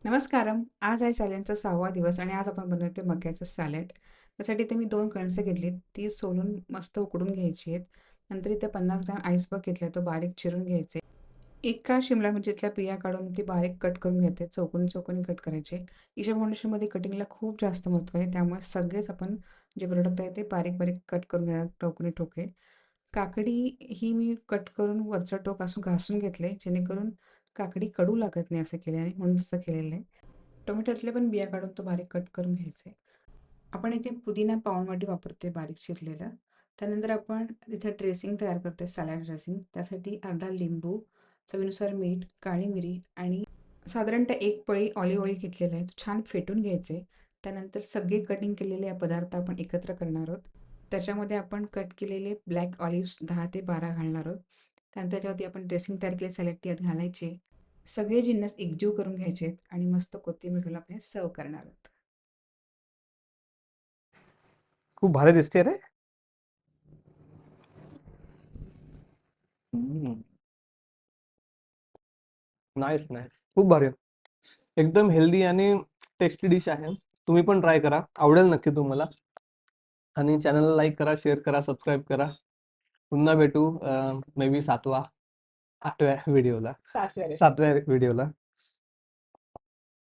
नमस्कारम. आज आहे चॅलेंजचा 6वा दिवस आणि आज आपण बनवतोय मक्याचं सॅलड. त्यासाठी इथे मी 2 कणसं घेतलीत. ती सोलून मस्त उकडून घ्यायची आहेत. नंतर इथे 50 ग्रॅम आईसबर्ग घेतलाय, तो बारीक चिरून घ्यायचे. एका शिमला मिरचीतल्या बिया काढून ती बारीक कट करून घेते. चौकोनी-चौकोनी कट करायचे. ईशा फाउंडेशनमध्ये कटिंगला खूप जास्त महत्त्व आहे. त्यामुळे सगळेच आपण जे प्रोडक्ट आहे ते बारीक-बारीक कट करून घेणार टोकणे-टोकळे. काकडी ही मी कट करून वरचं टोक असं घासून घेतले, जेणेकरून काकडी कडू लागत नाही असं केल्याने, म्हणून तसं केलेलं आहे. टोमॅटोतल्या पण बिया काढून तो बारीक कट करून घ्यायचा आहे. आपण इथे पुदिना पाऊण वापरतोय बारीक चिरलेला. त्यानंतर आपण इथे ड्रेसिंग तयार करतोय सॅलड ड्रेसिंग. त्यासाठी अर्धा लिंबू, चवीनुसार मीठ, काळी मिरी आणि साधारणतः 1 पळी ऑलिव्ह ऑइल घेतलेलं आहे. छान फेटून घ्यायचे. त्यानंतर सगळे कटिंग केलेले पदार्थ आपण एकत्र करणार आहोत. त्याच्यामध्ये आपण कट केलेले ब्लॅक ऑलिव्हज 10 ते 12 घालणार आहोत. त्यानंतर त्याच्यावरती आपण ड्रेसिंग तयार केले सॅलड ती यात घालायचे. सगळे जिन्नस एकजीव करून घ्यायचे आहेत आणि मस्त कोथिंबीर घालून आपण सर्व्ह करणार आहोत. खूप भारी दिसते रे. नाईस नाईस, खूप भारी. एकदम हेल्दी आणि टेस्टी डिश आहे. तुम्ही पण ट्राय करा, आवडेल नक्की तुम्हाला. आणि चॅनलला लाईक करा, शेअर करा, सबस्क्राईब करा. पुन्हा भेटू मे बी 7व्या 8व्या व्हिडिओला. 7व्या व्हिडिओला.